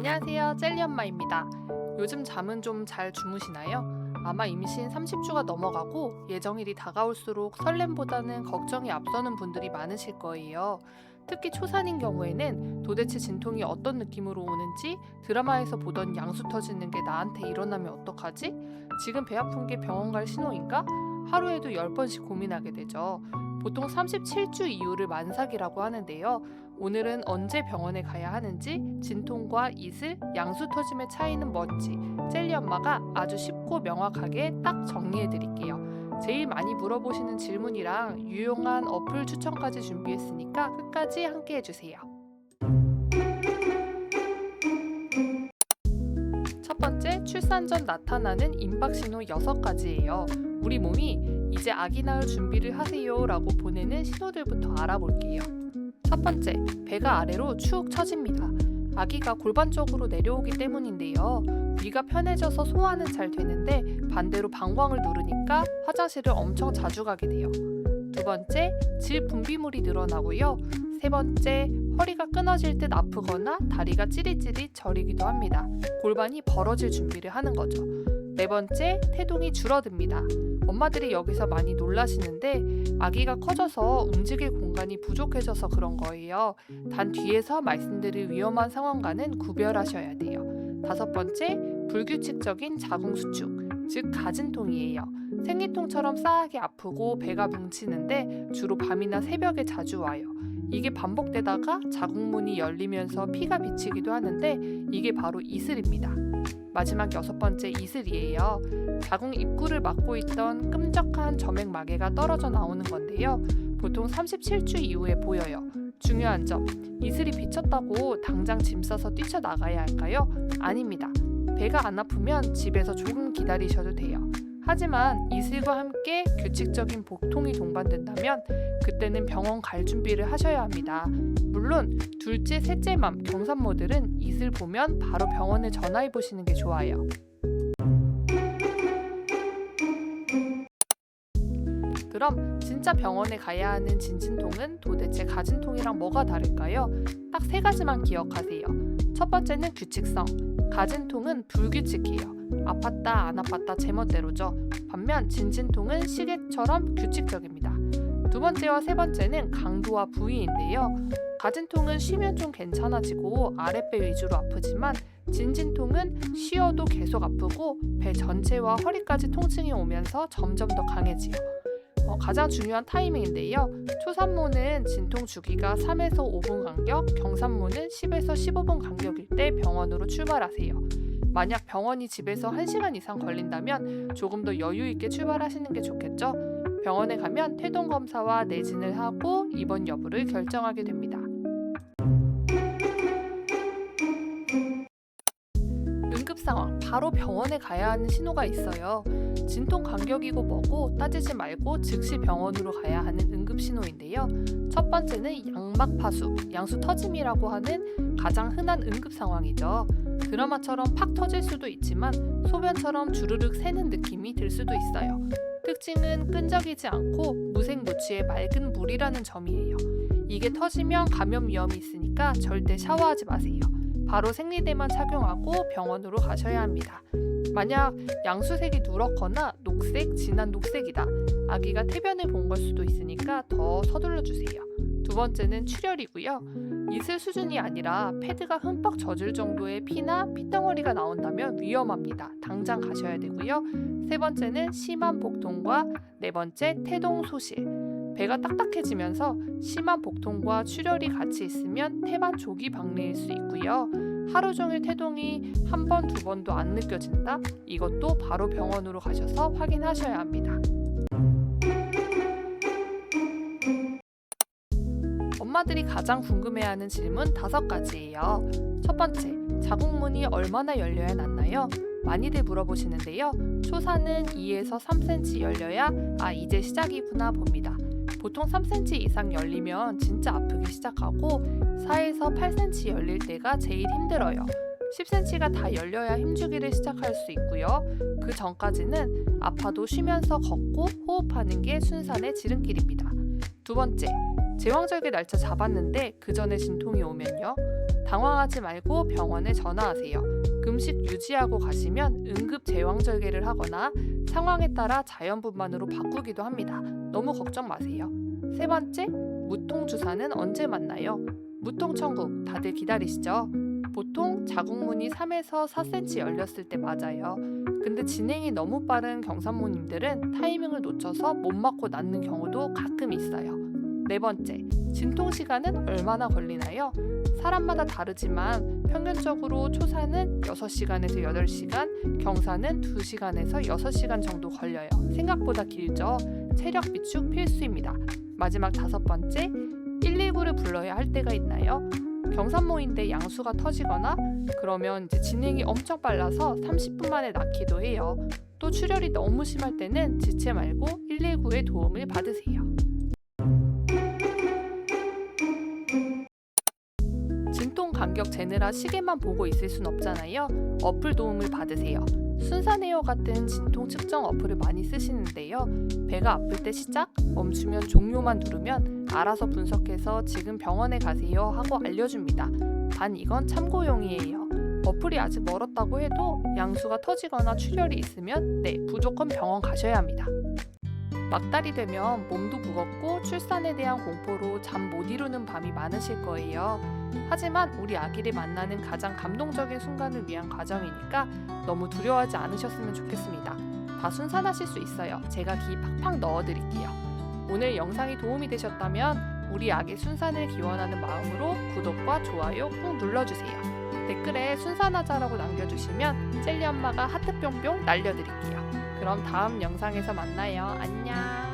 안녕하세요, 젤리 엄마입니다. 요즘 잠은 좀 잘 주무시나요? 아마 임신 30주가 넘어가고 예정일이 다가올수록 설렘보다는 걱정이 앞서는 분들이 많으실 거예요. 특히 초산인 경우에는 도대체 진통이 어떤 느낌으로 오는지, 드라마에서 보던 양수 터지는 게 나한테 일어나면 어떡하지? 지금 배 아픈 게 병원 갈 신호인가? 하루에도 10번씩 고민하게 되죠. 보통 37주 이후를 만삭이라고 하는데요. 오늘은 언제 병원에 가야 하는지, 진통과 이슬, 양수 터짐의 차이는 뭔지 젤리 엄마가 아주 쉽고 명확하게 딱 정리해 드릴게요. 제일 많이 물어보시는 질문이랑 유용한 어플 추천까지 준비했으니까 끝까지 함께 해주세요. 첫 번째, 출산 전 나타나는 임박 신호 6가지예요. 우리 몸이 이제 아기 낳을 준비를 하세요 라고 보내는 신호들부터 알아볼게요. 첫 번째, 배가 아래로 축 처집니다. 아기가 골반 쪽으로 내려오기 때문인데요. 위가 편해져서 소화는 잘 되는데 반대로 방광을 누르니까 화장실을 엄청 자주 가게 돼요. 두 번째, 질 분비물이 늘어나고요. 세 번째, 허리가 끊어질 듯 아프거나 다리가 찌릿찌릿 저리기도 합니다. 골반이 벌어질 준비를 하는 거죠. 네 번째, 태동이 줄어듭니다. 엄마들이 여기서 많이 놀라시는데 아기가 커져서 움직일 공간이 부족해져서 그런 거예요. 단 뒤에서 말씀드릴 위험한 상황과는 구별하셔야 돼요. 다섯 번째, 불규칙적인 자궁수축, 즉 가진통이에요. 생리통처럼 싸하게 아프고 배가 뭉치는데 주로 밤이나 새벽에 자주 와요. 이게 반복되다가 자궁문이 열리면서 피가 비치기도 하는데 이게 바로 이슬입니다. 마지막 6번째, 이슬이에요. 자궁 입구를 막고 있던 끈적한 점액마개가 떨어져 나오는 건데요. 보통 37주 이후에 보여요. 중요한 점, 이슬이 비쳤다고 당장 짐 싸서 뛰쳐나가야 할까요? 아닙니다. 배가 안 아프면 집에서 조금 기다리셔도 돼요. 하지만 이슬과 함께 규칙적인 복통이 동반된다면 그때는 병원 갈 준비를 하셔야 합니다. 물론 둘째, 셋째 맘 경산모들은 이슬 보면 바로 병원에 전화해 보시는 게 좋아요. 그럼 진짜 병원에 가야 하는 진진통은 도대체 가진통이랑 뭐가 다를까요? 딱 3가지만 기억하세요. 첫 번째는 규칙성. 가진통은 불규칙해요. 아팠다 안 아팠다 제멋대로죠. 반면 진진통은 시계처럼 규칙적입니다. 두 번째와 세 번째는 강도와 부위인데요. 가진통은 쉬면 좀 괜찮아지고 아랫배 위주로 아프지만 진진통은 쉬어도 계속 아프고 배 전체와 허리까지 통증이 오면서 점점 더 강해지요. 가장 중요한 타이밍인데요. 초산모는 진통 주기가 3에서 5분 간격, 경산모는 10에서 15분 간격일 때 병원으로 출발하세요. 만약 병원이 집에서 1시간 이상 걸린다면 조금 더 여유 있게 출발하시는 게 좋겠죠? 병원에 가면 태동 검사와 내진을 하고 입원 여부를 결정하게 됩니다. 응급 상황, 바로 병원에 가야 하는 신호가 있어요. 진통 간격이고 뭐고 따지지 말고 즉시 병원으로 가야 하는 응급 신호인데요. 첫 번째는 양막 파수, 양수 터짐이라고 하는 가장 흔한 응급 상황이죠. 드라마처럼 팍 터질 수도 있지만 소변처럼 주르륵 새는 느낌이 들 수도 있어요. 특징은 끈적이지 않고 무색무취의 맑은 물이라는 점이에요. 이게 터지면 감염 위험이 있으니까 절대 샤워하지 마세요. 바로 생리대만 착용하고 병원으로 가셔야 합니다. 만약 양수색이 누렇거나 녹색, 진한 녹색이다. 아기가 태변을 본 걸 수도 있으니까 더 서둘러 주세요. 두 번째는 출혈이고요. 이슬 수준이 아니라 패드가 흠뻑 젖을 정도의 피나 피덩어리가 나온다면 위험합니다. 당장 가셔야 되고요. 세 번째는 심한 복통과 네 번째, 태동 소실. 배가 딱딱해지면서 심한 복통과 출혈이 같이 있으면 태반 조기 박리일 수 있고요. 하루 종일 태동이 한 번, 두 번도 안 느껴진다? 이것도 바로 병원으로 가셔서 확인하셔야 합니다. 엄마들이 가장 궁금해하는 질문 5가지예요. 첫 번째, 자궁문이 얼마나 열려야 낫나요? 많이들 물어보시는데요. 초산은 2에서 3cm 열려야 이제 시작이구나 봅니다. 보통 3cm 이상 열리면 진짜 아프기 시작하고 4에서 8cm 열릴 때가 제일 힘들어요. 10cm가 다 열려야 힘주기를 시작할 수 있고요. 그 전까지는 아파도 쉬면서 걷고 호흡하는 게 순산의 지름길입니다. 두 번째, 제왕절개 날짜 잡았는데 그 전에 진통이 오면요. 당황하지 말고 병원에 전화하세요. 금식 유지하고 가시면 응급 제왕절개를 하거나 상황에 따라 자연분만으로 바꾸기도 합니다. 너무 걱정 마세요. 세 번째, 무통주사는 언제 맞나요? 무통천국 다들 기다리시죠? 보통 자궁문이 3에서 4cm 열렸을 때 맞아요. 근데 진행이 너무 빠른 경산모님들은 타이밍을 놓쳐서 못 맞고 낳는 경우도 가끔 있어요. 네 번째, 진통 시간은 얼마나 걸리나요? 사람마다 다르지만 평균적으로 초사는 6시간에서 8시간, 경사는 2시간에서 6시간 정도 걸려요. 생각보다 길죠? 체력 비축 필수입니다. 마지막 다섯 번째, 119를 불러야 할 때가 있나요? 경산모인데 양수가 터지거나 그러면 이제 진행이 엄청 빨라서 30분 만에 낳기도 해요. 또 출혈이 너무 심할 때는 지체 말고 119의 도움을 받으세요. 진통 간격 재느라 시계만 보고 있을 순 없잖아요. 어플 도움을 받으세요. 순산에어 같은 진통 측정 어플을 많이 쓰시는데요. 배가 아플 때 시작, 멈추면 종료만 누르면 알아서 분석해서 지금 병원에 가세요 하고 알려줍니다. 단 이건 참고용이에요. 어플이 아직 멀었다고 해도 양수가 터지거나 출혈이 있으면 무조건 병원 가셔야 합니다. 막달이 되면 몸도 무겁고 출산에 대한 공포로 잠 못 이루는 밤이 많으실 거예요. 하지만 우리 아기를 만나는 가장 감동적인 순간을 위한 과정이니까 너무 두려워하지 않으셨으면 좋겠습니다. 다 순산하실 수 있어요. 제가 기 팍팍 넣어드릴게요. 오늘 영상이 도움이 되셨다면 우리 아기 순산을 기원하는 마음으로 구독과 좋아요 꾹 눌러주세요. 댓글에 순산하자라고 남겨주시면 젤리 엄마가 하트 뿅뿅 날려드릴게요. 그럼 다음 영상에서 만나요. 안녕.